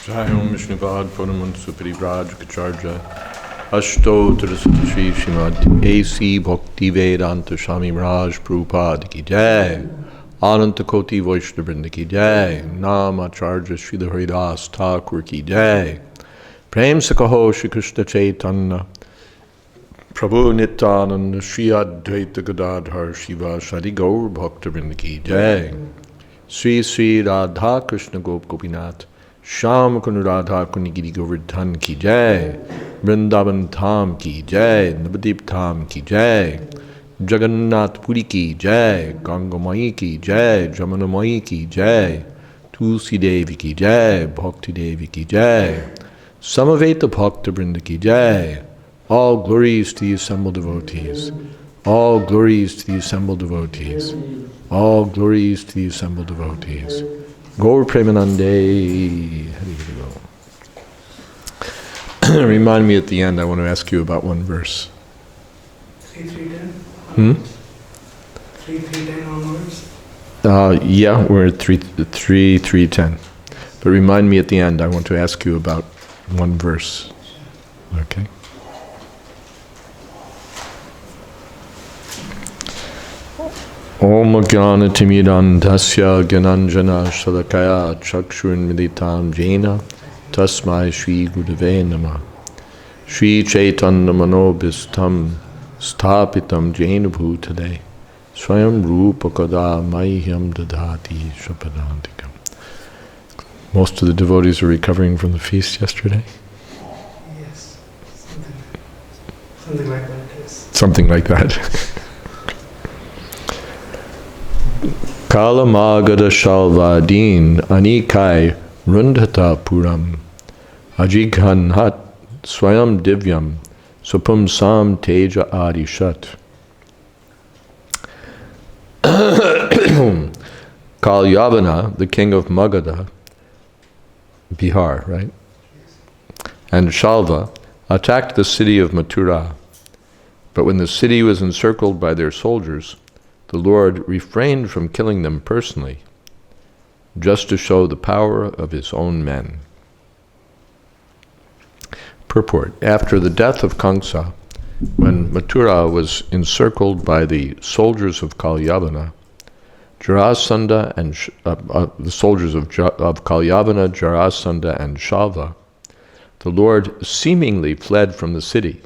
Jayam Vishnuvad Puramansu Parivraj Kacharja Ashto Tarasati Shri Srimad A.C. Bhakti Vedanta Swami Raj Prabhupada Ki Jai Ananta Koti Vaishnavrinda Ki Jai Nam Acharya Srila Haridas Thakur Ki Jai Prem Sakaho Shri Krishna Chaitanya Prabhu Nityananda Shri Advaita Gadadhar Shiva Shadi Gaur Bhaktavrinda Ki Jai Sri Sri Radha Krishna Gop Gopinath Sham Kunu Radha Kunigiri Govardhan Ki Jai Vrindavan Tham Ki Jai Navadip Tham Ki Jai Jagannath Puri Ki Jai Ganga Mai Ki Jai Jamuna Mai Ki Jai Tulsi Devi Ki Jai Bhakti Devi Ki Jai Samaveta Bhakta Vrinda Ki Jai. All glories to the assembled devotees. All glories to the assembled devotees. All glories to the assembled devotees. Gaur Premanande. Remind me at the end, I want to ask you about one verse. 3:10? 3:10 onwards? Yeah, we're at 3:10. But remind me at the end, I want to ask you about one verse. Okay? Om Jnana Timidandasya Gyananjana Shalakaya Chakshurun Militam Jena Tasmai Shri Gurave Namah Shri Chaitanya Manobhistam Sthapitam Jena Bhutale Swayam Rupa Kada Mahyam Dadati Shapadantikam. Most of the devotees are recovering from the feast yesterday? Yes, something like that, yes. Something like that. Kalamagada Shalvadin Anikai Rundhata Puram Ajighanhat Swayam Divyam Supum Sam Teja Adishat. Kalyavana, the king of Magadha, Bihar, right? And Shalva attacked the city of Mathura. But when the city was encircled by their soldiers, the Lord refrained from killing them personally, just to show the power of his own men. Purport. After the death of Kamsa, when Mathura was encircled by the soldiers of Kalyavana, Jarasandha and the soldiers of Kalyavana, Jarasandha and Shalva, the Lord seemingly fled from the city,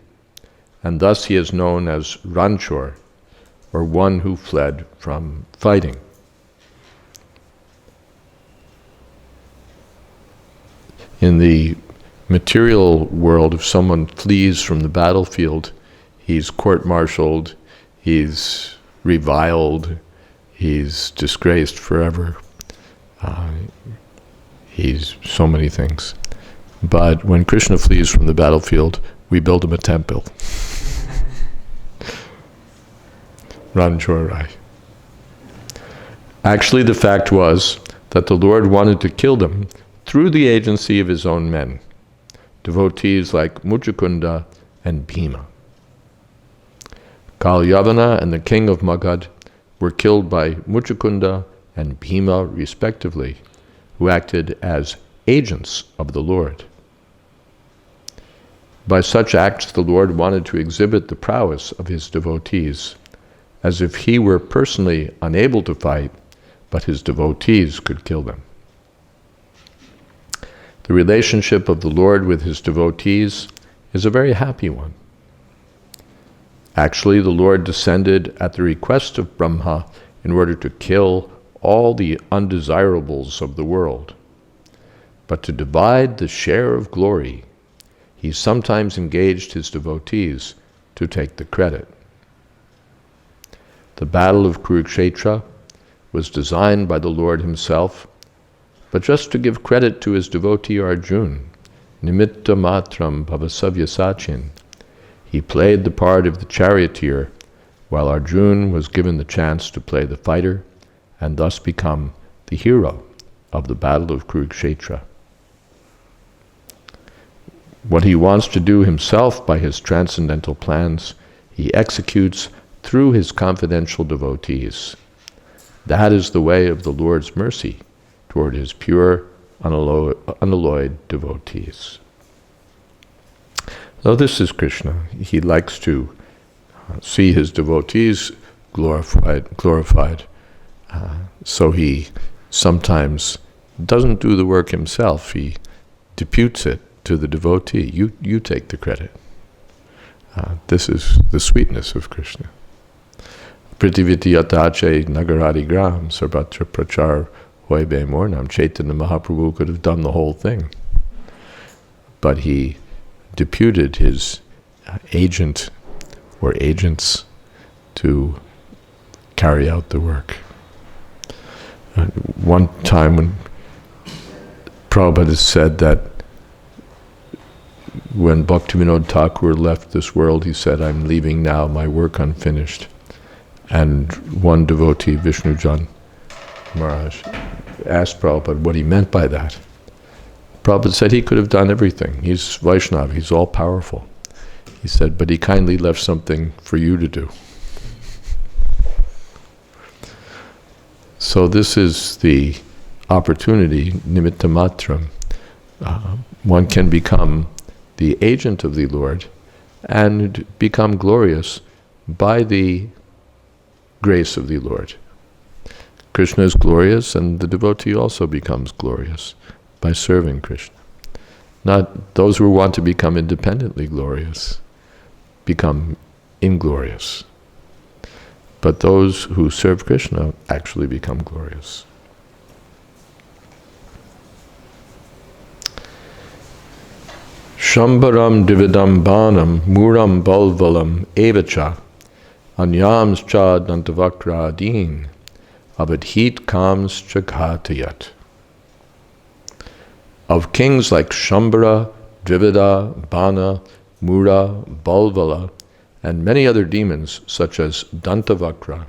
and thus he is known as Ranchor, or one who fled from fighting. In the material world, if someone flees from the battlefield, he's court-martialed, he's reviled, he's disgraced forever. He's so many things. But when Krishna flees from the battlefield, we build him a temple. Ranchorai. Actually, the fact was that the Lord wanted to kill them through the agency of his own men, devotees like Muchukunda and Bhima. Kalyavana and the king of Magad were killed by Muchukunda and Bhima respectively, who acted as agents of the Lord. By such acts, the Lord wanted to exhibit the prowess of his devotees, as if he were personally unable to fight, but his devotees could kill them. The relationship of the Lord with his devotees is a very happy one. Actually, the Lord descended at the request of Brahma in order to kill all the undesirables of the world. But to divide the share of glory, he sometimes engaged his devotees to take the credit. The battle of Kurukshetra was designed by the Lord himself, but just to give credit to his devotee Arjuna, Nimitta Matram Bhavasavya Sachin, he played the part of the charioteer, while Arjuna was given the chance to play the fighter, and thus become the hero of the battle of Kurukshetra. What he wants to do himself by his transcendental plans, he executes through his confidential devotees. That is the way of the Lord's mercy toward his pure, unalloyed devotees. So this is Krishna. He likes to see his devotees glorified. So he sometimes doesn't do the work himself. He deputes it to the devotee. You take the credit. This is the sweetness of Krishna. Pritiviti atache nagaradi gram sarvatra prachar hoibe mornam. Chaitanya Mahaprabhu could have done the whole thing. But he deputed his agent or agents to carry out the work. One time when Prabhupada said that when Bhaktivinoda Thakur left this world, he said, "I'm leaving now, my work unfinished." And one devotee, Vishnujan Maharaj, asked Prabhupada what he meant by that. Prabhupada said he could have done everything. He's Vaishnava, he's all powerful. He said, but he kindly left something for you to do. So this is the opportunity, nimitta matram. One can become the agent of the Lord and become glorious by the grace of the Lord. Krishna is glorious, and the devotee also becomes glorious by serving Krishna. Not those who want to become independently glorious become inglorious. But those who serve Krishna actually become glorious. Shambharam dividambanam muram balvalam evacha anyams cha dantavakra adin abadhit kams chaghatayat. Of kings like Shambhara, Dvivida, Bana, Mura, Balvala, and many other demons such as Dantavakra,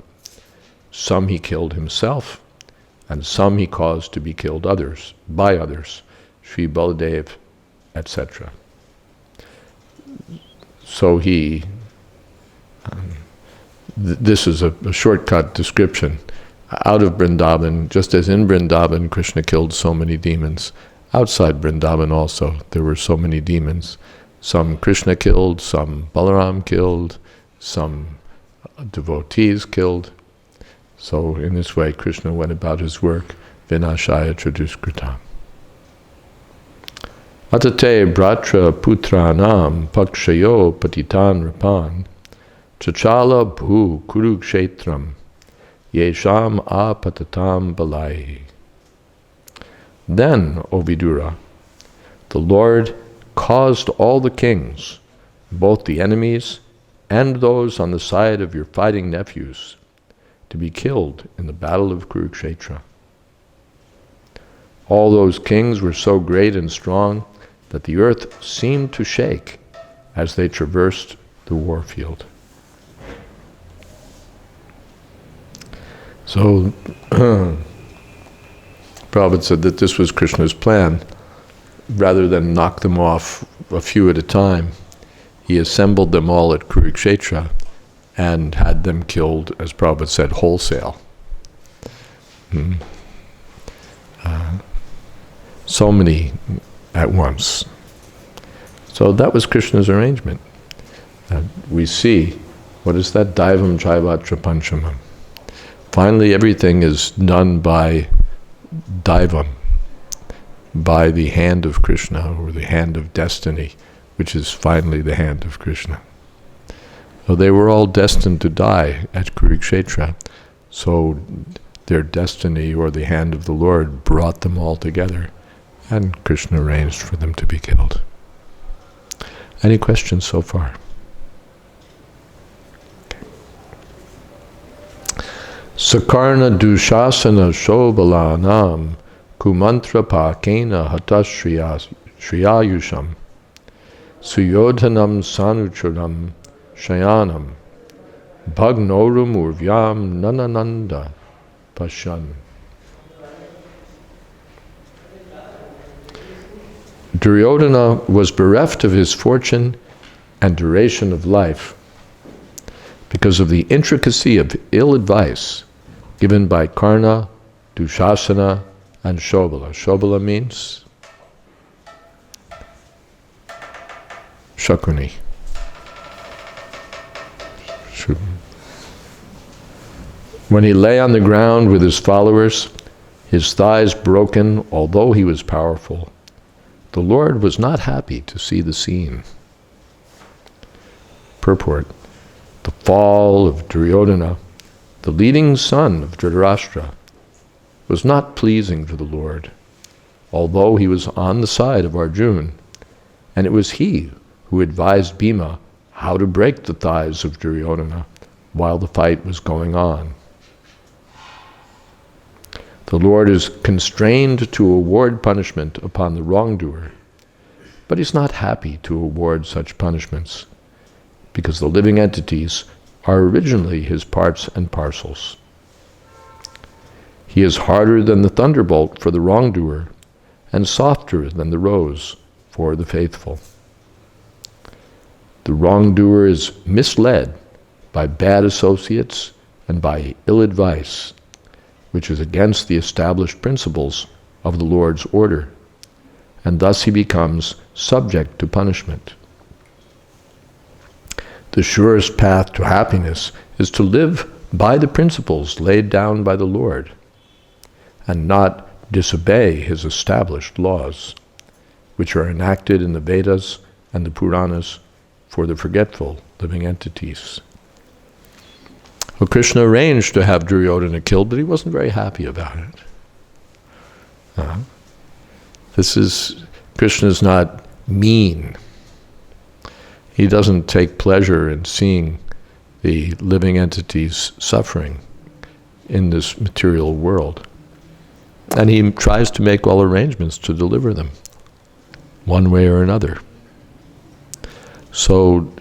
some he killed himself, and some he caused to be killed by others, Sri Baladev, etc. So this is a shortcut description. Out of Vrindavan, just as in Vrindavan Krishna killed so many demons, outside Vrindavan also there were so many demons. Some Krishna killed, some Balaram killed, some devotees killed. So in this way Krishna went about his work, vinashaya traduskritam. Atate bratra putranam pakshayo patitan rapan chachala bhu kurukshetram yesham apatatam balai. Then, O Vidura, the Lord caused all the kings, both the enemies and those on the side of your fighting nephews, to be killed in the battle of Kurukshetra. All those kings were so great and strong that the earth seemed to shake as they traversed the war field. So, Prabhupada said that this was Krishna's plan. Rather than knock them off a few at a time, he assembled them all at Kurukshetra and had them killed, as Prabhupada said, wholesale. So many at once. So that was Krishna's arrangement. We see, what is that? Daivam Chaivatra Panchamam. Finally, everything is done by Daivam, by the hand of Krishna, or the hand of destiny, which is finally the hand of Krishna. So they were all destined to die at Kurukshetra. So their destiny, or the hand of the Lord, brought them all together, and Krishna arranged for them to be killed. Any questions so far? Sakarna dushasana shobalanam kumantra pakena hatashriyayusham suyodhanam sanucharam shayanam bhagnorum urvyam nanananda pashan. Duryodhana was bereft of his fortune and duration of life because of the intricacy of ill advice given by Karna, Dushasana, and Shobala. Shobala means Shakuni. When he lay on the ground with his followers, his thighs broken, although he was powerful, the Lord was not happy to see the scene. Purport: the fall of Duryodhana, the leading son of Dhritarashtra, was not pleasing to the Lord, although he was on the side of Arjuna, and it was he who advised Bhima how to break the thighs of Duryodhana while the fight was going on. The Lord is constrained to award punishment upon the wrongdoer, but he's not happy to award such punishments, because the living entities are originally his parts and parcels. He is harder than the thunderbolt for the wrongdoer, and softer than the rose for the faithful. The wrongdoer is misled by bad associates and by ill advice, which is against the established principles of the Lord's order, and thus he becomes subject to punishment. The surest path to happiness is to live by the principles laid down by the Lord, and not disobey his established laws, which are enacted in the Vedas and the Puranas for the forgetful living entities. Well, Krishna arranged to have Duryodhana killed, but he wasn't very happy about it. Krishna's not mean. He doesn't take pleasure in seeing the living entities suffering in this material world. And he tries to make all arrangements to deliver them, one way or another. So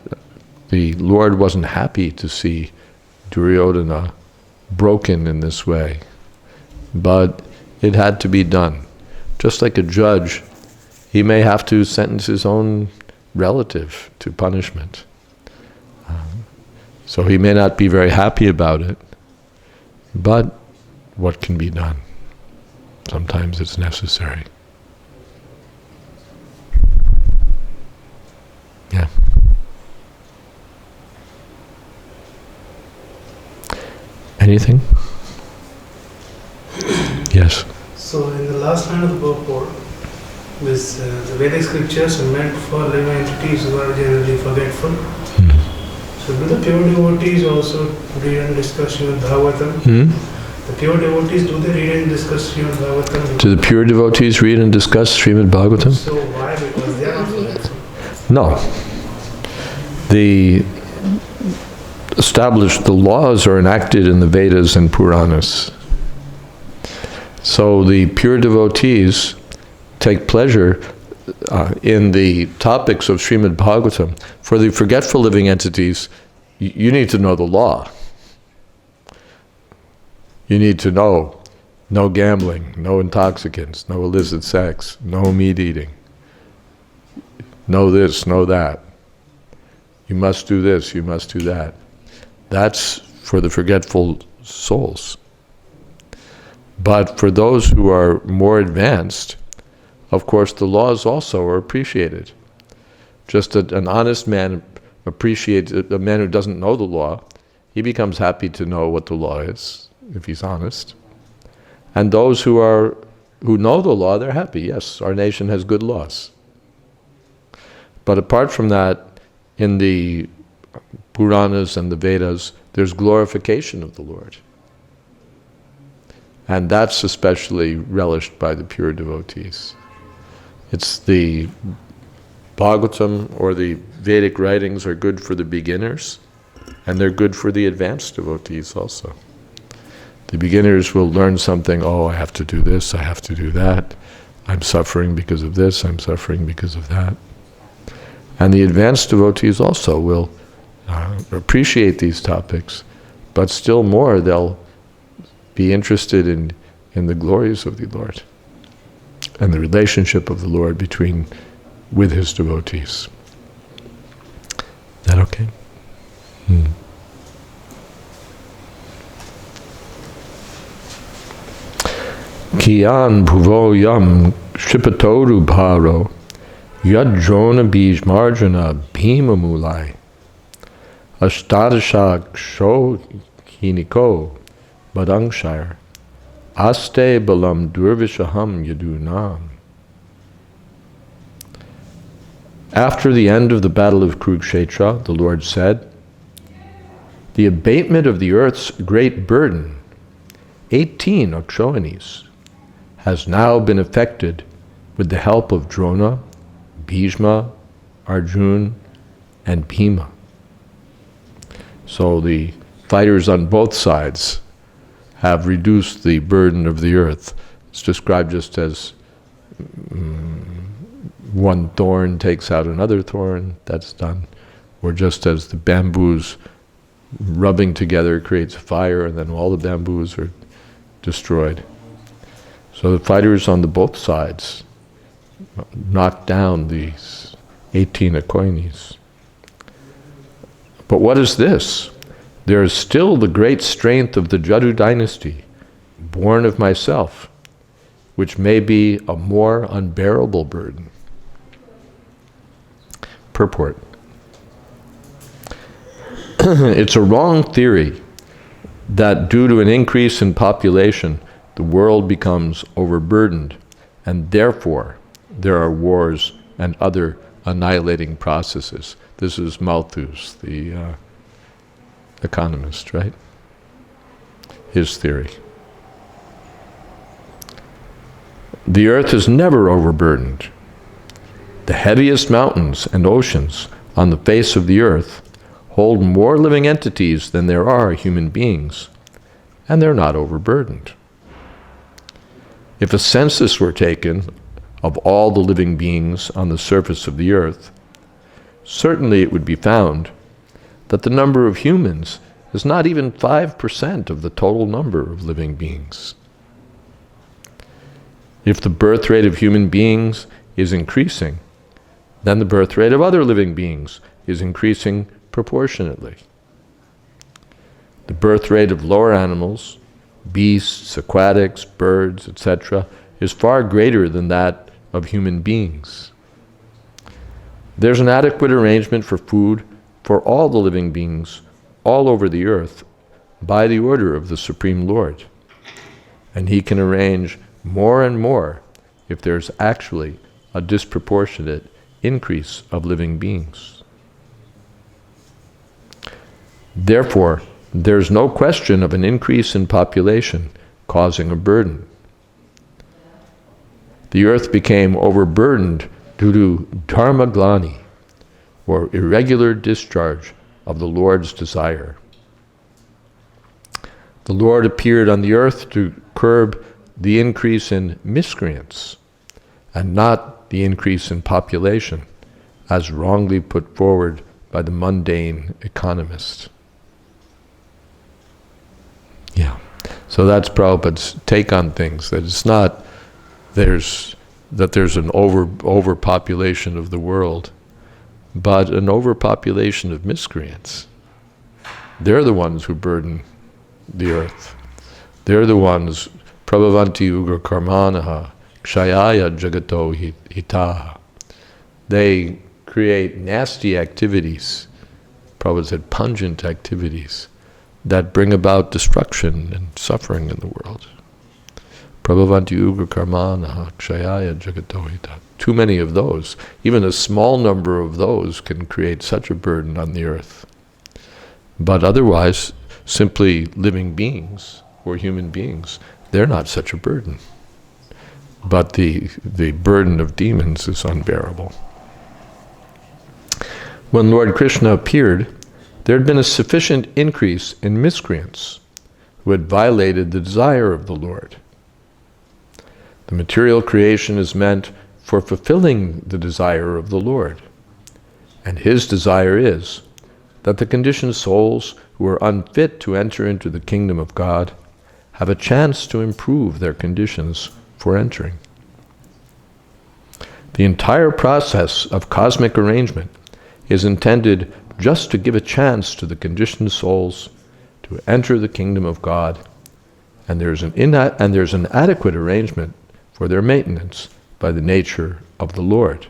the Lord wasn't happy to see Duryodhana broken in this way, but it had to be done. Just like a judge, he may have to sentence his own relative to punishment. So he may not be very happy about it, but what can be done? Sometimes it's necessary. Yeah. Anything? Yes. So in the last line of the purport, with the Vedic scriptures are meant for living entities who are generally forgetful. So do the pure devotees also read and discuss Srimad Bhagvatam? The pure devotees, do they read and discuss Srimad Bhagvatam? Do the pure devotees read and discuss Srimad Bhagavatam? So why? Because they are not forgetful. No. The laws are enacted in the Vedas and Puranas. So the pure devotees take pleasure in the topics of Srimad Bhagavatam. For the forgetful living entities, you need to know the law. You need to know no gambling, no intoxicants, no illicit sex, no meat eating. Know this, know that. You must do this, you must do that. That's for the forgetful souls. But for those who are more advanced, of course, the laws also are appreciated. Just an honest man appreciates, a man who doesn't know the law, he becomes happy to know what the law is, if he's honest. And those who know the law, they're happy. Yes, our nation has good laws. But apart from that, in the Puranas and the Vedas, there's glorification of the Lord. And that's especially relished by the pure devotees. It's the Bhagavatam or the Vedic writings are good for the beginners, and they're good for the advanced devotees also. The beginners will learn something, I have to do this, I have to do that. I'm suffering because of this, I'm suffering because of that. And the advanced devotees also will appreciate these topics, but still more they'll be interested in the glories of the Lord and the relationship of the Lord with his devotees. Is that okay? Kiyan bhuvo yam shipatoru bharo yadrona bij marjana bhima mulai ashtadasha ksho hiniko badangshire aste balam durvishaham yadunam. After the end of the battle of Kurukshetra, the Lord said, "The abatement of the earth's great burden, 18 Akshohinis, has now been effected with the help of Drona, Bhishma, Arjun, and Bhima." So the fighters on both sides have reduced the burden of the earth. It's described just as one thorn takes out another thorn, that's done. Or just as the bamboos rubbing together creates a fire, and then all the bamboos are destroyed. So the fighters on the both sides knocked down these 18 Akoinis. But what is this? There is still the great strength of the Jadu dynasty, born of myself, which may be a more unbearable burden. Purport. It's a wrong theory that due to an increase in population, the world becomes overburdened, and therefore there are wars and other annihilating processes. This is Malthus, the economist, right? His theory. The earth is never overburdened. The heaviest mountains and oceans on the face of the earth hold more living entities than there are human beings, and they're not overburdened. If a census were taken of all the living beings on the surface of the earth, certainly it would be found that the number of humans is not even 5% of the total number of living beings. If the birth rate of human beings is increasing, then the birth rate of other living beings is increasing proportionately. The birth rate of lower animals, beasts, aquatics, birds, etc., is far greater than that of human beings. There's an adequate arrangement for food for all the living beings all over the earth by the order of the Supreme Lord. And He can arrange more and more if there's actually a disproportionate increase of living beings. Therefore, there's no question of an increase in population causing a burden. The earth became overburdened due to dharmaglani, or irregular discharge of the Lord's desire. The Lord appeared on the earth to curb the increase in miscreants, and not the increase in population, as wrongly put forward by the mundane economist. Yeah, so that's Prabhupada's take on things, that it's not there's an overpopulation of the world, but an overpopulation of miscreants. They're the ones who burden the earth. They're the ones, prabhavanti ugra karmanaha, kshayaya jagato hitaha. They create nasty activities, Prabhupada said pungent activities, that bring about destruction and suffering in the world. Prabhavanti ugra karmanaha, kshayaya jagato hitaha. Too many of those, even a small number of those, can create such a burden on the earth. But otherwise, simply living beings, or human beings, they're not such a burden. But the burden of demons is unbearable. When Lord Krishna appeared, there had been a sufficient increase in miscreants who had violated the desire of the Lord. The material creation is meant for fulfilling the desire of the Lord. And His desire is that the conditioned souls who are unfit to enter into the kingdom of God have a chance to improve their conditions for entering. The entire process of cosmic arrangement is intended just to give a chance to the conditioned souls to enter the kingdom of God and there's an adequate arrangement for their maintenance by the nature of the Lord.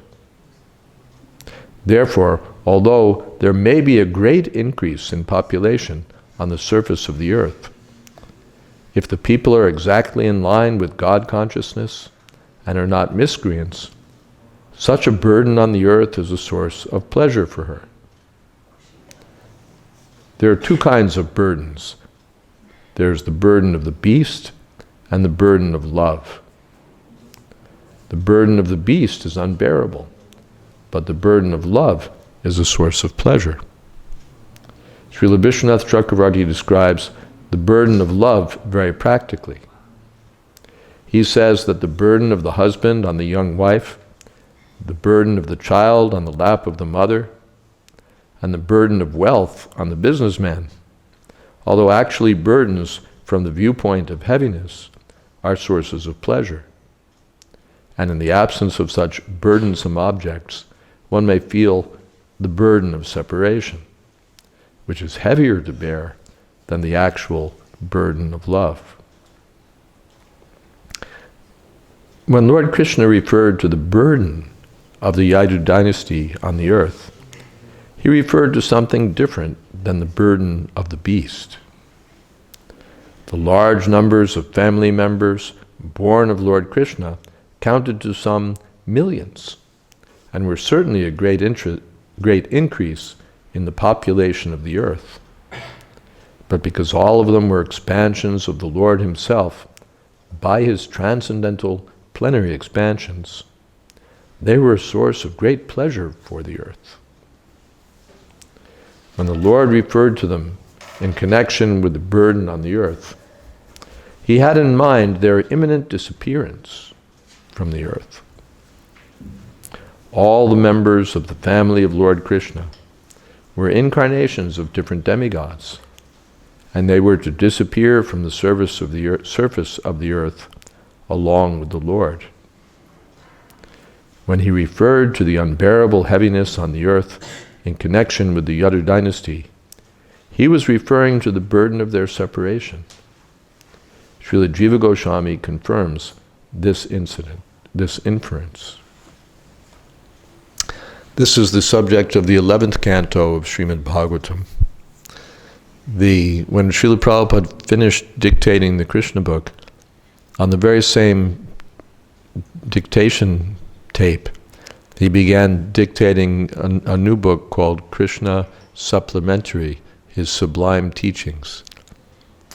Therefore, although there may be a great increase in population on the surface of the earth, if the people are exactly in line with God consciousness and are not miscreants, such a burden on the earth is a source of pleasure for her. There are two kinds of burdens. There's the burden of the beast and the burden of love. The burden of the beast is unbearable, but the burden of love is a source of pleasure. Srila Vishwanath Chakravarti describes the burden of love very practically. He says that the burden of the husband on the young wife, the burden of the child on the lap of the mother, and the burden of wealth on the businessman, although actually burdens from the viewpoint of heaviness, are sources of pleasure. And in the absence of such burdensome objects, one may feel the burden of separation, which is heavier to bear than the actual burden of love. When Lord Krishna referred to the burden of the Yadu dynasty on the earth, he referred to something different than the burden of the beast. The large numbers of family members born of Lord Krishna counted to some millions, and were certainly a great increase in the population of the earth. But because all of them were expansions of the Lord himself, by his transcendental plenary expansions, they were a source of great pleasure for the earth. When the Lord referred to them in connection with the burden on the earth, he had in mind their imminent disappearance from the earth. All the members of the family of Lord Krishna were incarnations of different demigods, and they were to disappear from the surface of the earth along with the Lord. When he referred to the unbearable heaviness on the earth in connection with the Yadu dynasty, he was referring to the burden of their separation. Srila Jiva Goswami confirms this inference. This is the subject of the 11th canto of Srimad Bhagvatam. When Srila Prabhupada finished dictating the Krishna book, on the very same dictation tape, he began dictating a new book called Krishna Supplementary, His Sublime Teachings,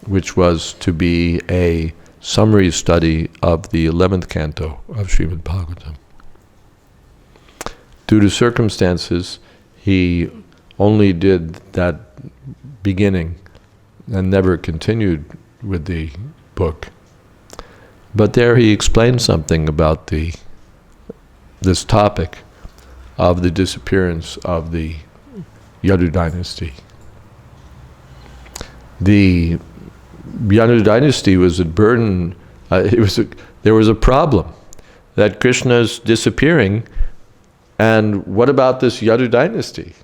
which was to be a summary study of the 11th canto of Srimad Bhagavatam. Due to circumstances, he only did that beginning and never continued with the book. But there he explained something about this topic of the disappearance of the Yadu dynasty. The Yadu dynasty was a burden. There was a problem that Krishna's disappearing, and what about this Yadu dynasty?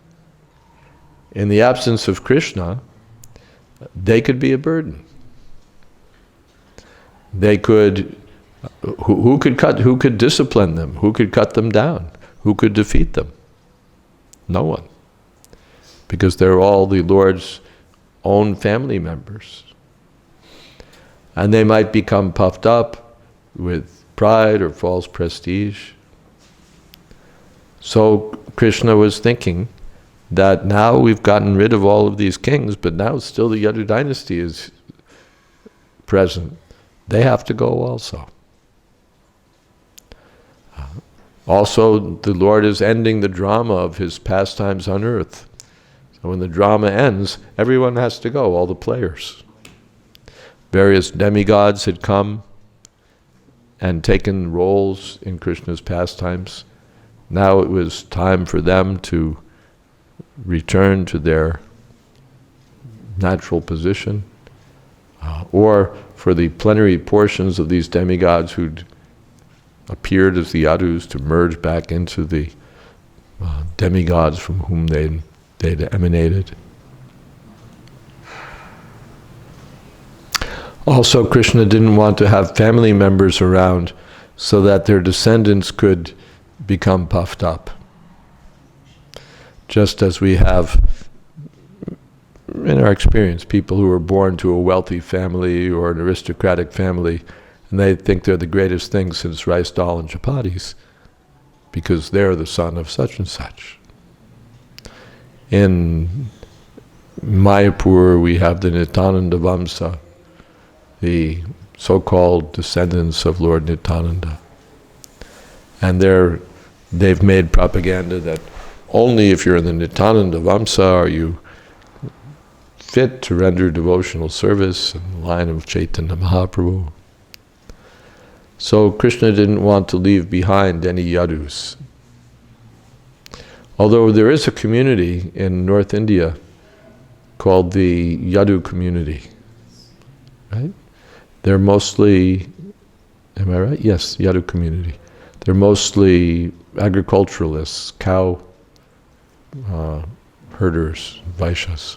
In the absence of Krishna, they could be a burden. They could. Who could discipline them? Who could cut them down? Who could defeat them? No one. Because they're all the Lord's own family members. And they might become puffed up with pride or false prestige. So Krishna was thinking that now we've gotten rid of all of these kings, but now still the Yadu dynasty is present. They have to go also. Also, the Lord is ending the drama of his pastimes on earth. So when the drama ends, everyone has to go, all the players. Various demigods had come and taken roles in Krishna's pastimes. Now it was time for them to return to their natural position, or for the plenary portions of these demigods who'd appeared as the Yadus to merge back into the demigods from whom they'd emanated. Also, Krishna didn't want to have family members around so that their descendants could become puffed up. Just as we have, in our experience, people who are born to a wealthy family or an aristocratic family, and they think they're the greatest thing since rice, dal, and chapatis, because they're the son of such and such. In Mayapur, we have the Nityananda Vamsa, the so-called descendants of Lord Nityananda. And they've made propaganda that only if you're in the Nityananda Vamsa are you fit to render devotional service in the line of Chaitanya Mahaprabhu. So Krishna didn't want to leave behind any yadus. Although there is a community in North India called the Yadu community, right? They're mostly, am I right? Yes, Yadu community. They're mostly agriculturalists, cow herders, Vaishyas.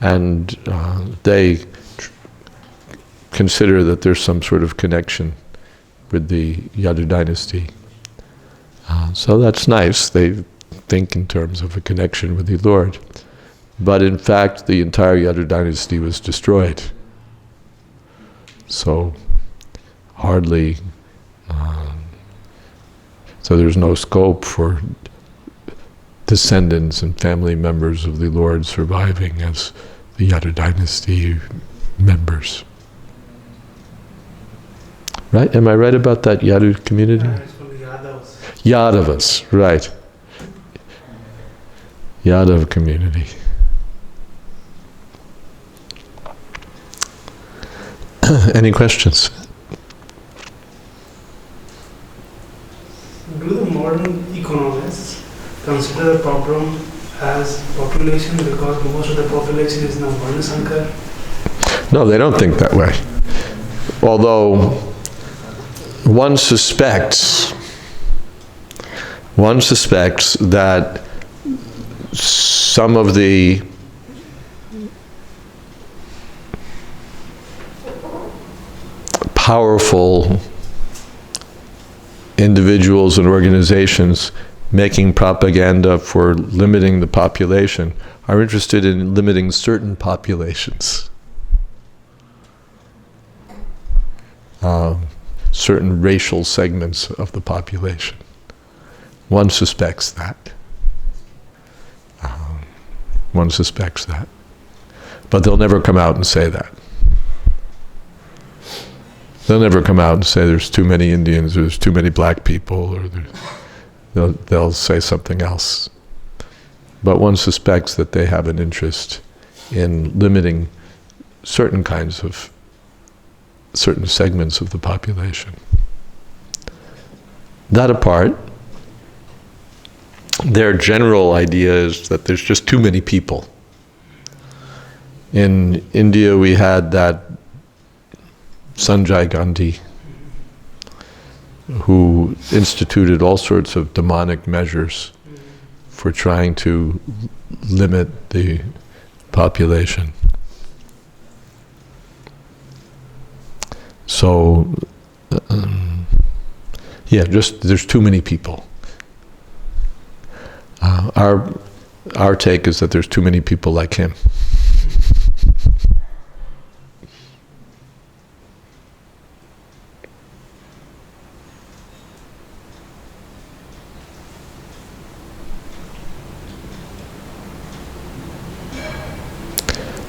And they consider that there's some sort of connection with the Yadu dynasty. So that's nice. They think in terms of a connection with the Lord. But in fact, the entire Yadu dynasty was destroyed. So hardly, so there's no scope for descendants and family members of the Lord surviving as the Yadu dynasty members. Right? Am I right about that Yadu community? It's from the Yadavas. Yadavas, right. Yadav community. Any questions? Do the modern economists consider the problem as population because most of the population is now Varnasankar? No, they don't think that way. Although one suspects that some of the powerful individuals and organizations making propaganda for limiting the population are interested in limiting certain populations. Certain racial segments of the population. One suspects that. One suspects that. But they'll never come out and say that. They'll never come out and say there's too many Indians, or there's too many black people, or they'll say something else. But one suspects that they have an interest in limiting certain segments of the population. That apart, their general idea is that there's just too many people. In India, we had that Sanjay Gandhi, who instituted all sorts of demonic measures for trying to limit the population. So, just there's too many people. Our take is that there's too many people like him.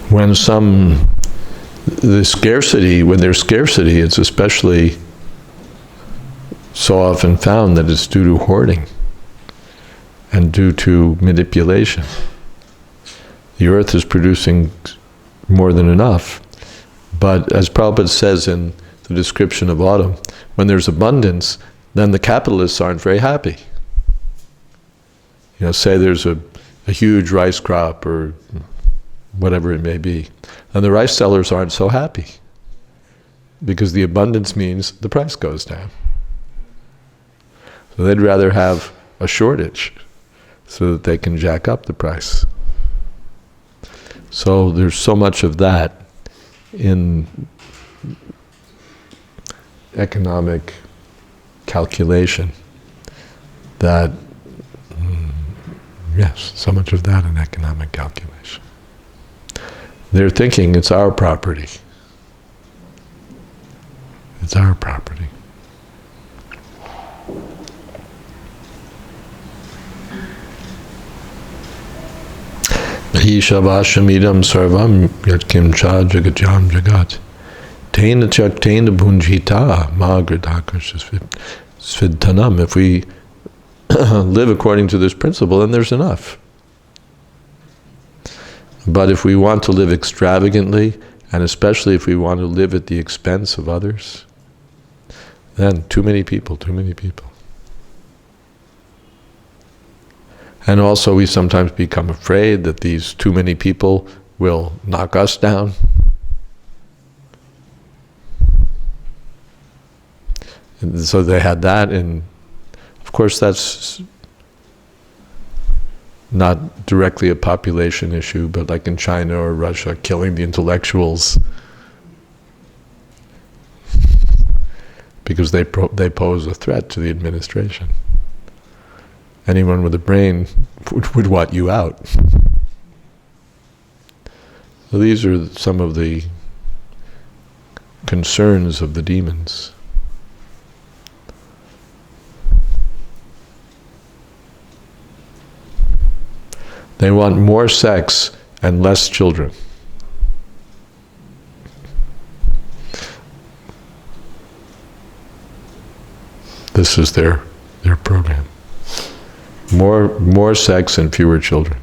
When there's scarcity, it's especially so often found that it's due to hoarding and due to manipulation. The earth is producing more than enough, but as Prabhupada says in the description of autumn, when there's abundance, then the capitalists aren't very happy. Say there's a huge rice crop or whatever it may be, and the rice sellers aren't so happy because the abundance means the price goes down. So they'd rather have a shortage so that they can jack up the price. So there's so much of that in economic calculation that, yes, so much of that in economic calculation. They're thinking it's our property. It's our property. Hi shavashamidam sarvam yatkim cha jagajam jagat tena chaktena bhunjita magradakash svidhanam. If we live according to this principle, then there's enough. But if we want to live extravagantly, and especially if we want to live at the expense of others, then too many people. And also we sometimes become afraid that these too many people will knock us down. And so they had that, and of course that's not directly a population issue, but like in China or Russia, killing the intellectuals because they pose a threat to the administration. Anyone with a brain would want you out. So these are some of the concerns of the demons. They want more sex and less children. This is their program. More sex and fewer children.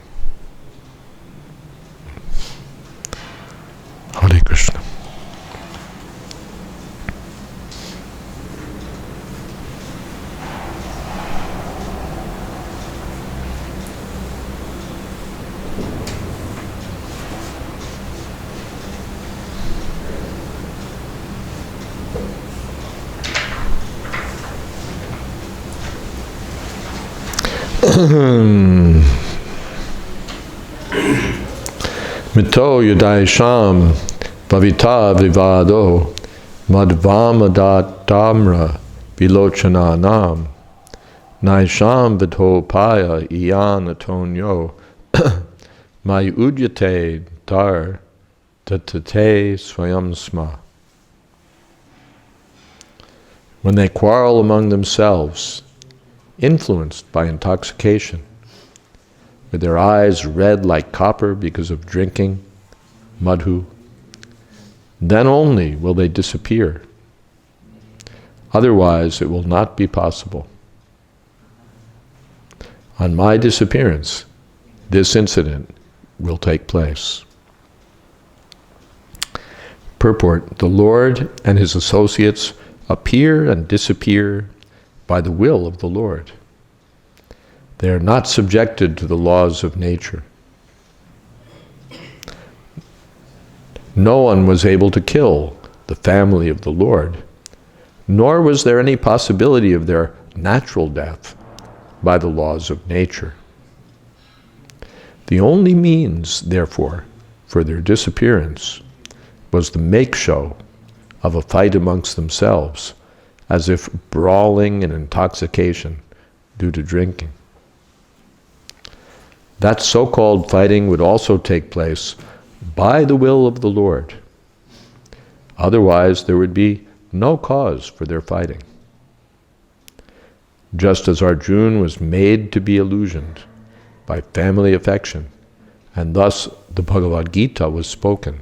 Hare Krishna. Mito yudaisham bhavita vivado madvamadatamra vilochananam naisham vidhopaya iyan atonyo mayudyate dar tatate swayam sma. When they quarrel among themselves, influenced by intoxication, with their eyes red like copper because of drinking madhu, then only will they disappear. Otherwise, it will not be possible. On my disappearance, this incident will take place. Purport: the Lord and his associates appear and disappear by the will of the Lord. They are not subjected to the laws of nature. No one was able to kill the family of the Lord, nor was there any possibility of their natural death by the laws of nature. The only means, therefore, for their disappearance was the make-show of a fight amongst themselves, as if brawling in intoxication due to drinking. That so-called fighting would also take place by the will of the Lord. Otherwise, there would be no cause for their fighting. Just as Arjuna was made to be illusioned by family affection, and thus the Bhagavad Gita was spoken,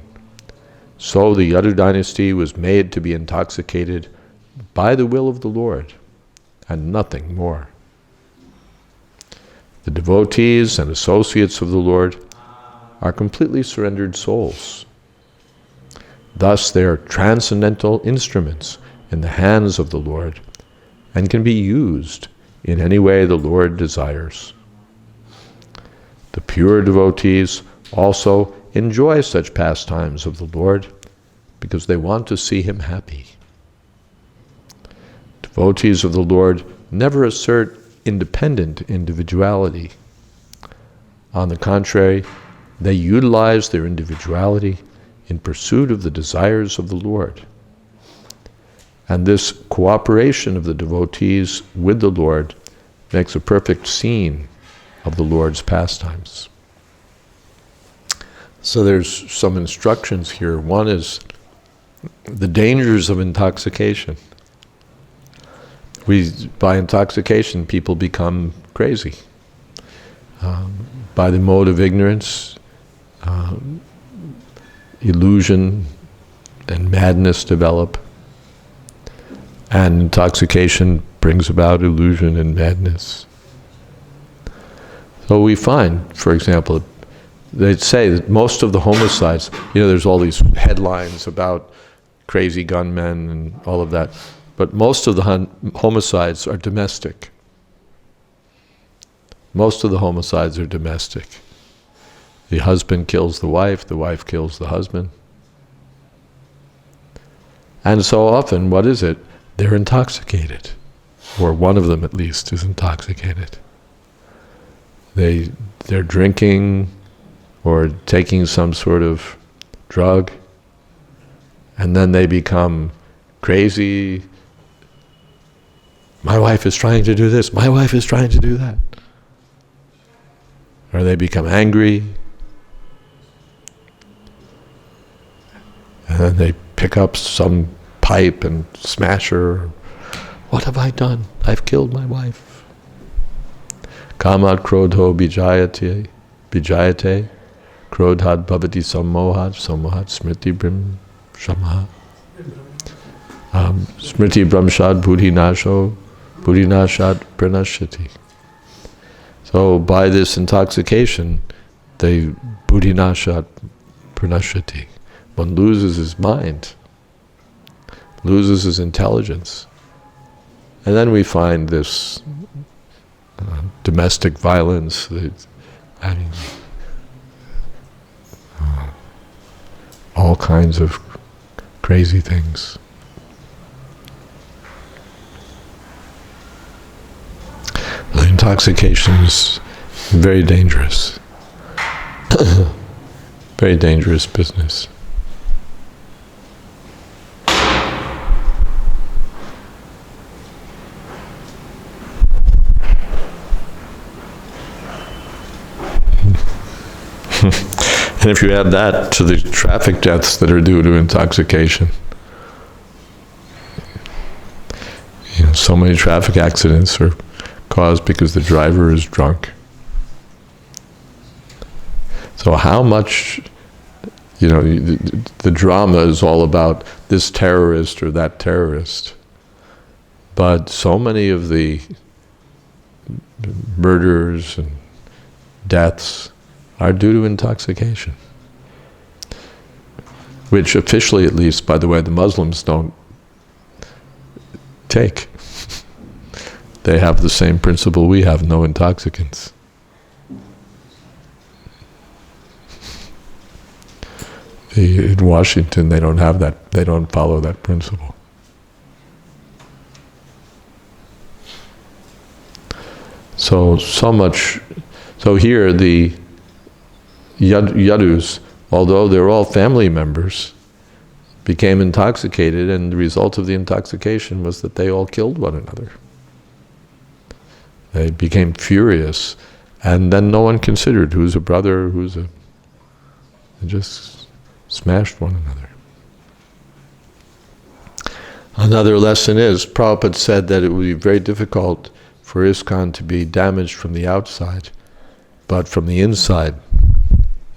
so the Yadu dynasty was made to be intoxicated by the will of the Lord, and nothing more. The devotees and associates of the Lord are completely surrendered souls. Thus they are transcendental instruments in the hands of the Lord and can be used in any way the Lord desires. The pure devotees also enjoy such pastimes of the Lord because they want to see him happy. Devotees of the Lord never assert independent individuality. On the contrary, they utilize their individuality in pursuit of the desires of the Lord. And this cooperation of the devotees with the Lord makes a perfect scene of the Lord's pastimes. So there's some instructions here. One is the dangers of intoxication. By intoxication, people become crazy. By the mode of ignorance, illusion and madness develop. And intoxication brings about illusion and madness. So we find, for example, they'd say that most of the homicides, there's all these headlines about crazy gunmen and all of that, but most of the homicides are domestic. Most of the homicides are domestic. The husband kills the wife kills the husband. And so often, what is it? They're intoxicated, or one of them at least is intoxicated. They're drinking or taking some sort of drug, and then they become crazy. My wife is trying to do this, my wife is trying to do that. Or they become angry, and then they pick up some pipe and smash her. What have I done? I've killed my wife. Kamat krodho bijayate, krodhat bhavati sammohat smriti brim shamaha. Smriti brahmshad buddhinasho, buddhinashad pranashati. So by this intoxication, they buddhinashat pranashati. One loses his mind, loses his intelligence. And then we find this domestic violence, all kinds of crazy things. The intoxication is very dangerous. Very dangerous business. And if you add that to the traffic deaths that are due to intoxication, so many traffic accidents are caused because the driver is drunk. So how much, the drama is all about this terrorist or that terrorist, but so many of the murders and deaths are due to intoxication, which officially, at least, by the way, the Muslims don't take. They have the same principle we have, no intoxicants. In Washington, they don't have that, they don't follow that principle. So here the Yadus, although they're all family members, became intoxicated, and the result of the intoxication was that they all killed one another. They became furious, and then no one considered who's a brother, they just smashed one another. Another lesson is, Prabhupada said that it would be very difficult for ISKCON to be damaged from the outside, but from the inside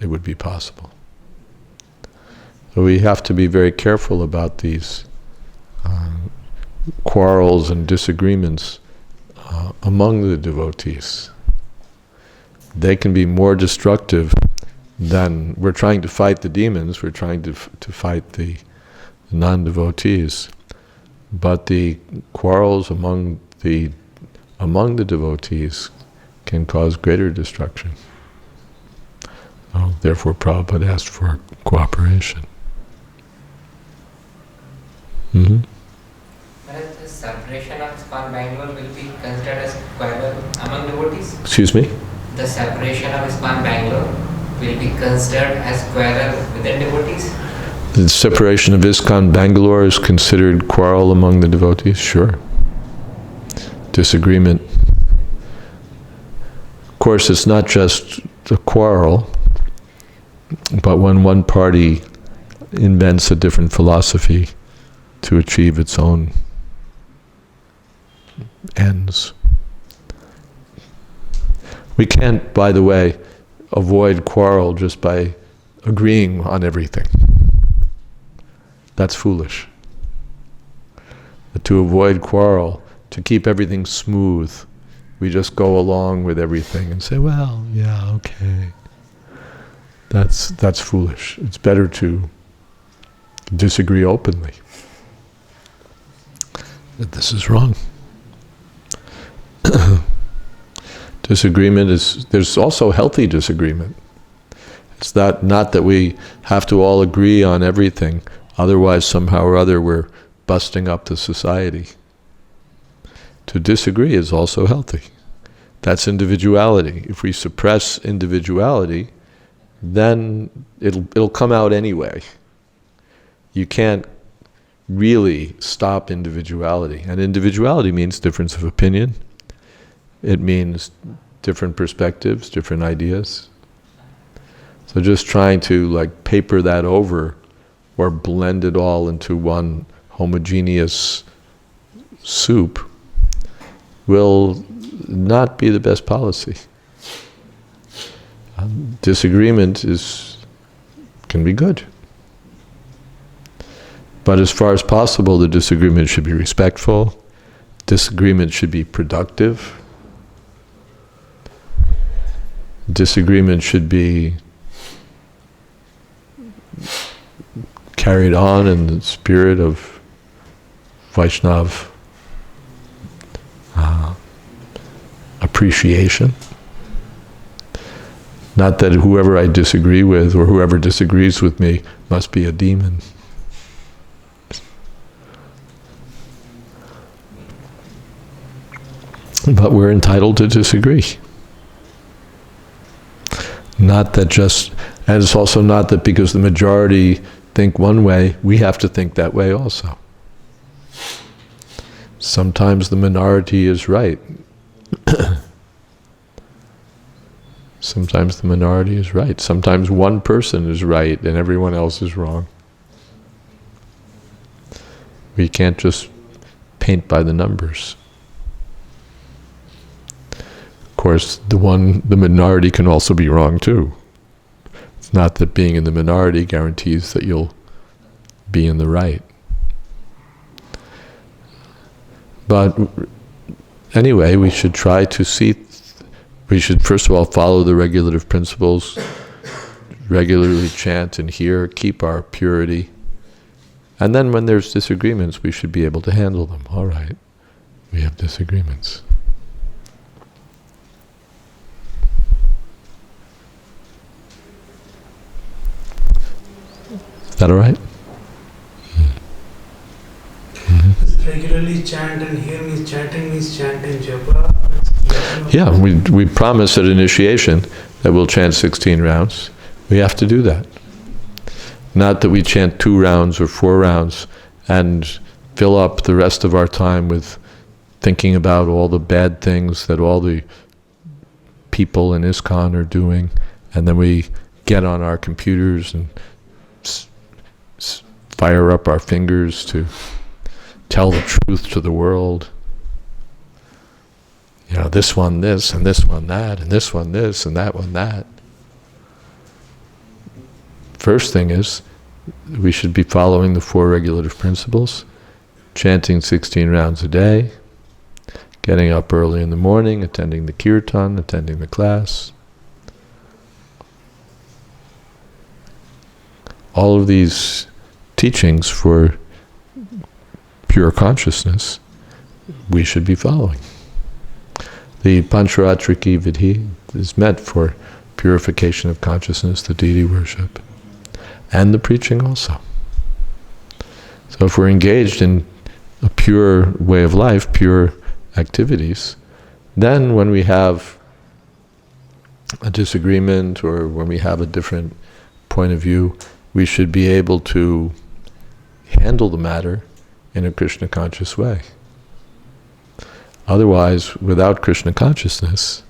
it would be possible. So we have to be very careful about these quarrels and disagreements among the devotees. They can be more destructive than, we're trying to fight the demons, we're trying to fight the non-devotees, but the quarrels among the devotees can cause greater destruction. Therefore, Prabhupada asked for cooperation. Mm-hmm. The separation of ISKCON Bangalore will be considered as quarrel among devotees? Excuse me? The separation of ISKCON Bangalore will be considered as quarrel within devotees? The separation of ISKCON Bangalore is considered quarrel among the devotees? Sure. Disagreement. Of course, it's not just a quarrel, but when one party invents a different philosophy to achieve its own ends. We can't, by the way, avoid quarrel just by agreeing on everything. That's foolish. But to avoid quarrel, to keep everything smooth, we just go along with everything and say, well, yeah, okay. That's foolish. It's better to disagree openly. That this is wrong. Disagreement there's also healthy disagreement. It's not that we have to all agree on everything, otherwise somehow or other we're busting up the society. To disagree is also healthy. That's individuality. If we suppress individuality, then it'll come out anyway. You can't really stop individuality. And individuality means difference of opinion. It means different perspectives, different ideas. So just trying to paper that over or blend it all into one homogeneous soup will not be the best policy. Disagreement can be good. But as far as possible, the disagreement should be respectful. Disagreement should be productive. Disagreement should be carried on in the spirit of Vaishnav appreciation. Not that whoever I disagree with or whoever disagrees with me must be a demon. But we're entitled to disagree. Not that and it's also not that because the majority think one way, we have to think that way also. Sometimes the minority is right. Sometimes the minority is right. Sometimes one person is right and everyone else is wrong. We can't just paint by the numbers. Of course, the minority can also be wrong too. It's not that being in the minority guarantees that you'll be in the right. But anyway, we should try to we should first of all follow the regulative principles, regularly chant and hear, keep our purity. And then when there's disagreements, we should be able to handle them. All right, we have disagreements. Is that all right? Regularly chant and hear means chanting means chanting japa. Yeah, we promise at initiation that we'll chant 16 rounds. We have to do that. Not that we chant 2 rounds or 4 rounds and fill up the rest of our time with thinking about all the bad things that all the people in ISKCON are doing, and then we get on our computers and fire up our fingers to tell the truth to the world. This one this, and this one that, and this one this, and that one that. First thing is, we should be following the 4 regulative principles, chanting 16 rounds a day, getting up early in the morning, attending the kirtan, attending the class. All of these teachings for pure consciousness, we should be following. The Pancharatriki Vidhi is meant for purification of consciousness, the deity worship, and the preaching also. So if we're engaged in a pure way of life, pure activities, then when we have a disagreement or when we have a different point of view, we should be able to handle the matter in a Krishna conscious way. Otherwise, without Krishna consciousness,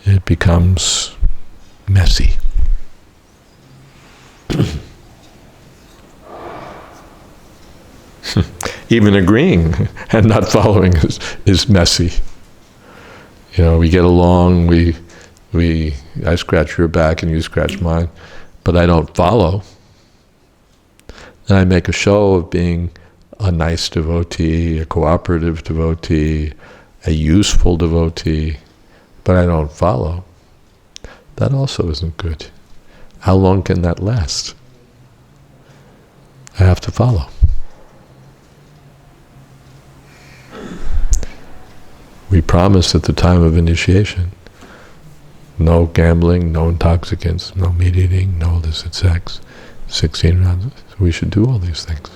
it becomes messy. Even agreeing and not following is messy. You know, we get along, I scratch your back and you scratch mine, but I don't follow. And I make a show of being a nice devotee, a cooperative devotee, a useful devotee, but I don't follow. That also isn't good. How long can that last? I have to follow. We promise at the time of initiation, no gambling, no intoxicants, no meat eating, no illicit sex, 16 rounds. We should do all these things.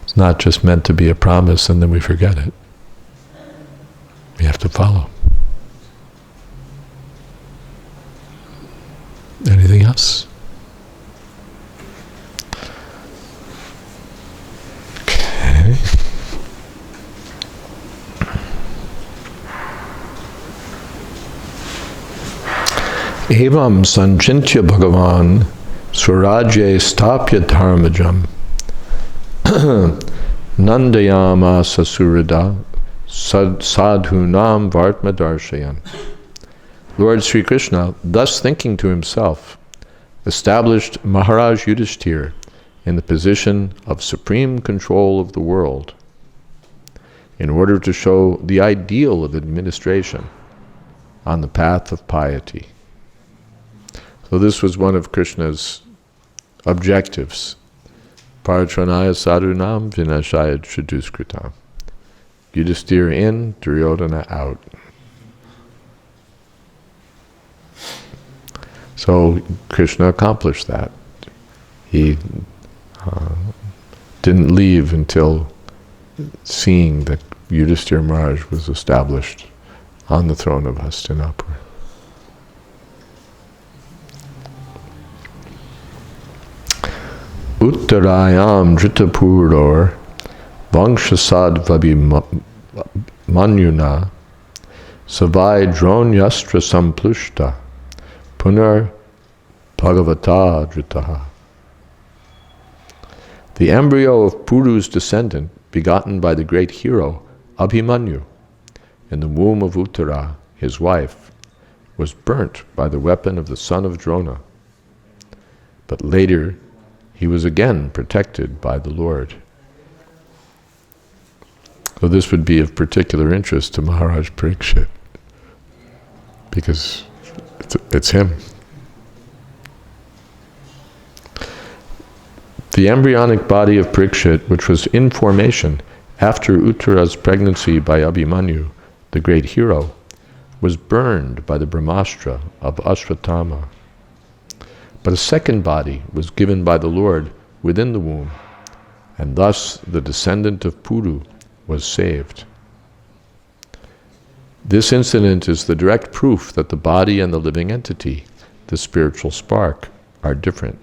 It's not just meant to be a promise and then we forget it. We have to follow. Anything else? Okay. Evam sanchintya Bhagavan Swarajye stapya dharmajam Nandayama sasurada sadhunam vartma darshayan. Lord Sri Krishna, thus thinking to himself, established Maharaj Yudhishthira in the position of supreme control of the world in order to show the ideal of administration on the path of piety. So this was one of Krishna's objectives. Paritranaya sadhunam vinashaya chaduskritam. Yudhishthira in, Duryodhana out. So Krishna accomplished that. He didn't leave until seeing that Yudhishthira Maharaj was established on the throne of Hastinapura. Uttarayam Dritapuror Vanshasad Manyuna Savai Dronyastra Samplushta Punar Bhagavata Dritaha. The embryo of Puru's descendant, begotten by the great hero Abhimanyu, in the womb of Uttara, his wife, was burnt by the weapon of the son of Drona. But later, he was again protected by the Lord. So this would be of particular interest to Maharaj Parikshit, because it's him. The embryonic body of Parikshit, which was in formation after Uttara's pregnancy by Abhimanyu, the great hero, was burned by the Brahmastra of Ashvatthama. But a second body was given by the Lord within the womb, and thus the descendant of Puru was saved. This incident is the direct proof that the body and the living entity, the spiritual spark, are different.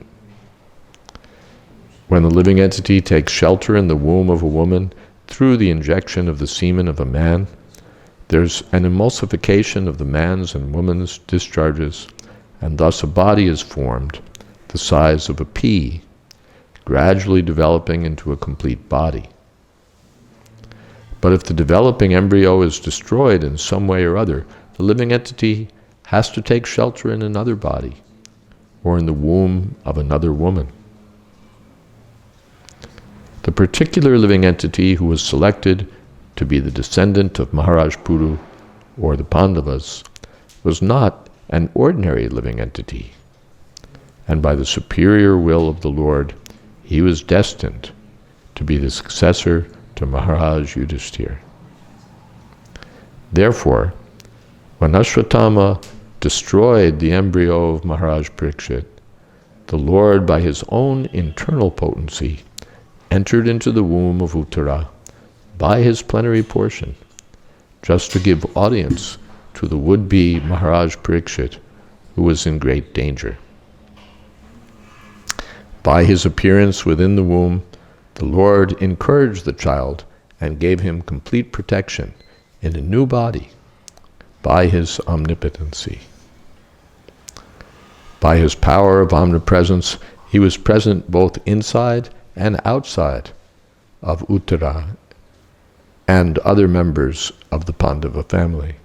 When the living entity takes shelter in the womb of a woman through the injection of the semen of a man, there's an emulsification of the man's and woman's discharges, and thus a body is formed, the size of a pea, gradually developing into a complete body. But if the developing embryo is destroyed in some way or other, the living entity has to take shelter in another body, or in the womb of another woman. The particular living entity who was selected to be the descendant of Maharaj Puru, or the Pandavas, was not an ordinary living entity, and by the superior will of the Lord, he was destined to be the successor to Maharaj Yudhishthira. Therefore, when Ashvatthama destroyed the embryo of Maharaj Parikshit, the Lord, by his own internal potency, entered into the womb of Uttara by his plenary portion, just to give audience to the would-be Maharaj Parikshit, who was in great danger. By his appearance within the womb, the Lord encouraged the child and gave him complete protection in a new body by his omnipotency. By his power of omnipresence, he was present both inside and outside of Uttara and other members of the Pandava family.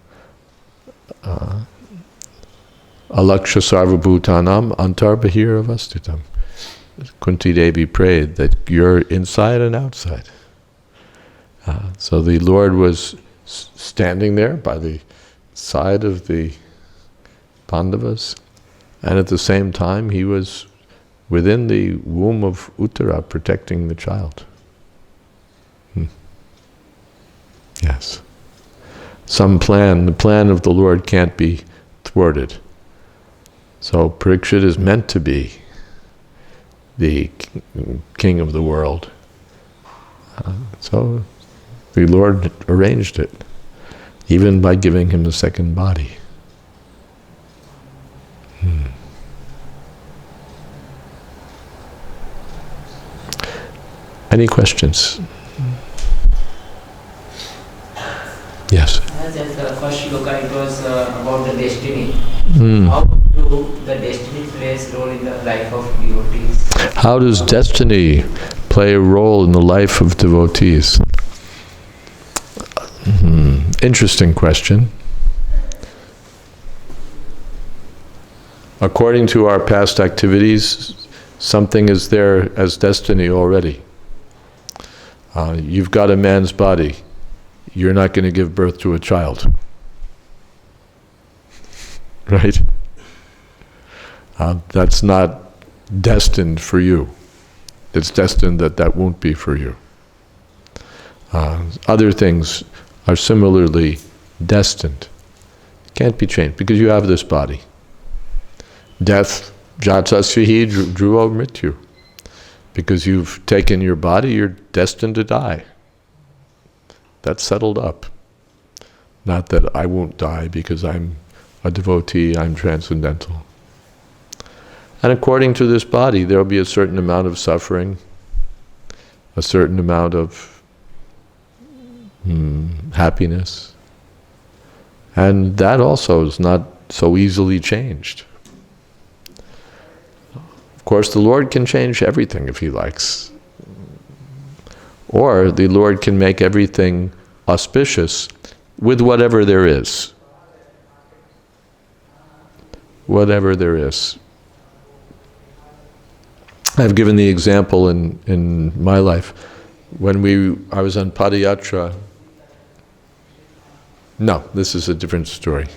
Alaksha sarvabhutanam antarbahir avastitam. Kunti Devi prayed that you're inside and outside. So the Lord was standing there by the side of the Pandavas, and at the same time he was within the womb of Uttara protecting the child. Yes. The plan of the Lord can't be thwarted. So Parikshit is meant to be the king of the world. So the Lord arranged it, even by giving him a second body. Any questions? Yes. Just the first shloka, it was about the destiny. How do the destiny plays role in the life of devotees? How does destiny play a role in the life of devotees? Interesting question. According to our past activities, something is there as destiny already. You've got a man's body. You're not going to give birth to a child. Right? That's not destined for you. It's destined that won't be for you. Other things are similarly destined. Can't be changed because you have this body. Death, jatasyahi dhruva mrityu. Because you've taken your body, you're destined to die. That's settled up. Not that I won't die because I'm a devotee, I'm transcendental. And according to this body, there'll be a certain amount of suffering, a certain amount of happiness. And that also is not so easily changed. Of course, the Lord can change everything if He likes. Or the Lord can make everything auspicious with whatever there is. Whatever there is. I've given the example in my life. When I was on Padayatra. No, this is a different story.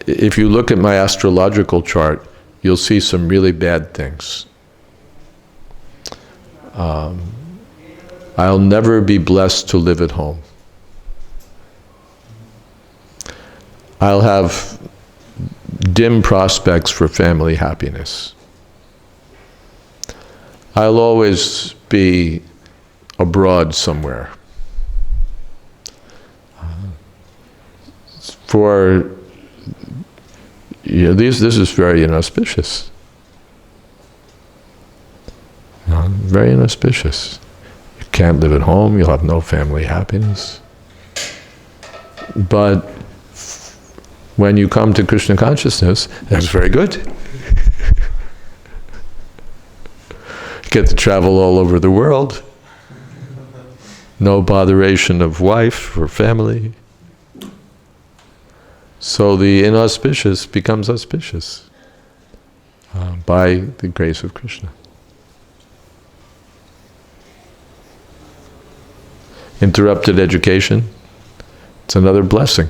If you look at my astrological chart, you'll see some really bad things. I'll never be blessed to live at home. I'll have dim prospects for family happiness. I'll always be abroad somewhere. This is very inauspicious. Very inauspicious. You can't live at home, you'll have no family happiness. But when you come to Krishna consciousness, that's very good. You get to travel all over the world. No botheration of wife or family. So the inauspicious becomes auspicious by the grace of Krishna. Interrupted education, it's another blessing.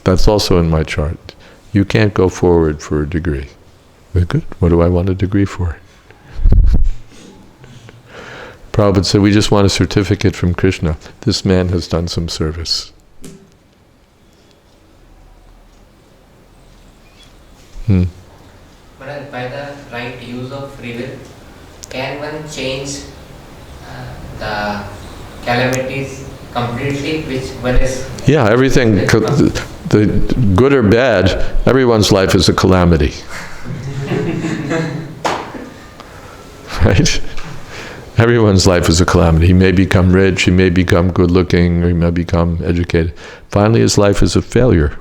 That's also in my chart. You can't go forward for a degree. Good, what do I want a degree for? Prabhupada said, we just want a certificate from Krishna. This man has done some service. But by the right use of free will, can one change the calamities completely, which one is... Yeah, everything, the good or bad, everyone's life is a calamity. Right? Everyone's life is a calamity. He may become rich, he may become good-looking, or he may become educated. Finally, his life is a failure.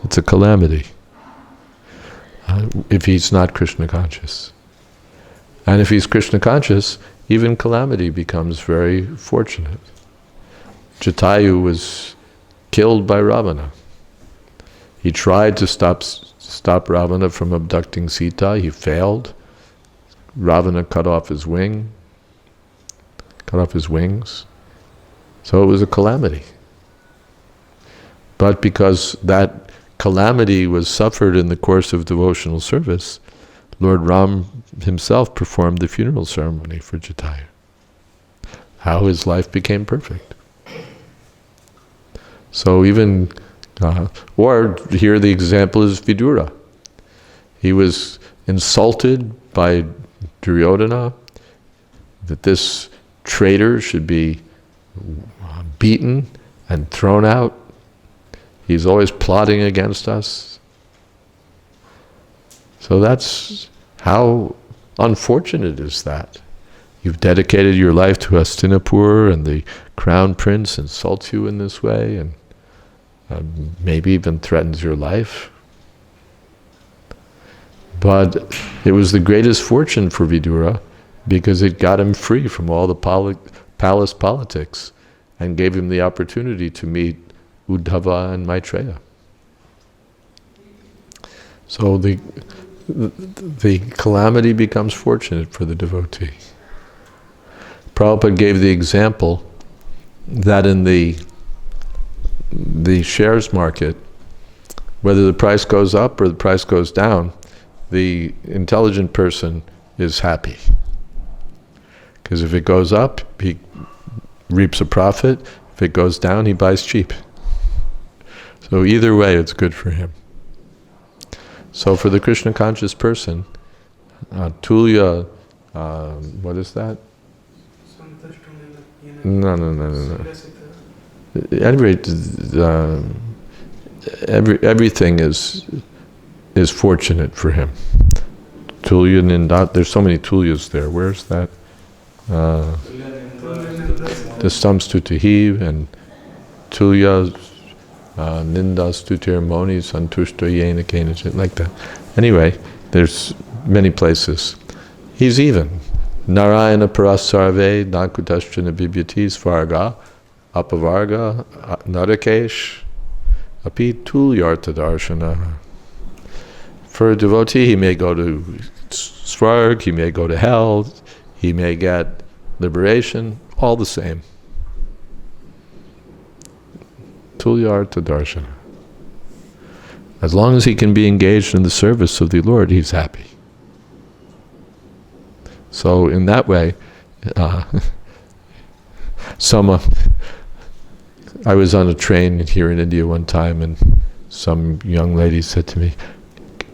It's a calamity. If he's not Krishna conscious. And if he's Krishna conscious, even calamity becomes very fortunate. Jatayu was killed by Ravana. He tried to stop Ravana from abducting Sita. He failed. Ravana cut off his wings. So it was a calamity. But because that calamity was suffered in the course of devotional service, Lord Ram himself performed the funeral ceremony for Jatayu. How his life became perfect. So even, or here the example is Vidura. He was insulted by Duryodhana that this traitor should be beaten and thrown out. He's always plotting against us. So that's how unfortunate is that. You've dedicated your life to Hastinapur and the crown prince insults you in this way and maybe even threatens your life. But it was the greatest fortune for Vidura because it got him free from all the palace politics and gave him the opportunity to meet Uddhava and Maitreya. So the calamity becomes fortunate for the devotee. Prabhupada gave the example that in the shares market, whether the price goes up or the price goes down, the intelligent person is happy. Because if it goes up, he reaps a profit. If it goes down, he buys cheap. So either way, it's good for him. So for the Krishna conscious person, Tulya, what is that? No. Everything is fortunate for him. Tulya Nindat, there's so many Tulyas there. Where's that? The Samstutihi and Tulya Nindastutir Moni Santushta Yena Kenachit, like that. Anyway, there's many places. He's even. Narayana Parasarve Nankutashchana Bibhyati Svarga Apavarga Narakesh Api Tulyartha Darshana. For a devotee, he may go to Svarg, he may go to hell, he may get liberation, all the same. Tulyartha Darshana. As long as he can be engaged in the service of the Lord, he's happy. So in that way, I was on a train here in India one time and some young lady said to me,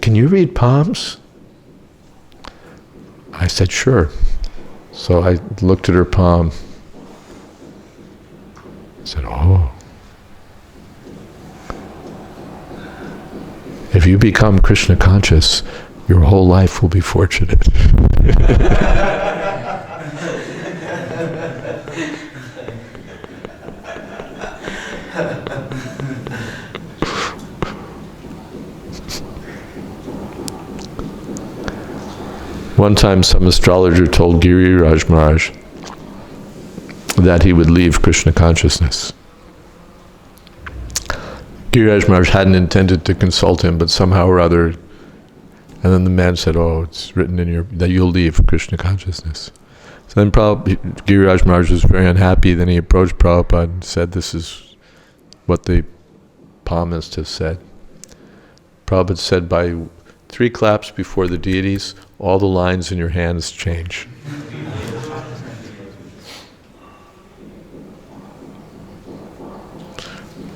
"Can you read palms?" I said, "Sure." So I looked at her palm. I said, "Oh. If you become Krishna conscious, your whole life will be fortunate." One time some astrologer told Giriraj Maharaj that he would leave Krishna consciousness. Giriraj Maharaj hadn't intended to consult him, but somehow or other, and then the man said, "Oh, it's written in that you'll leave Krishna consciousness." So then Giriraj Maharaj was very unhappy. Then he approached Prabhupada and said, "This is what the palmist has said." Prabhupada said, "By 3 claps before the deities, all the lines in your hands change."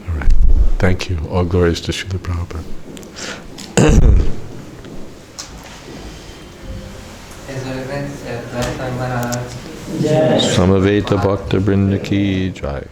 All right. Thank you. All glories to Srila Prabhupada. Samaveta Bhakta Brinda Ki Jai.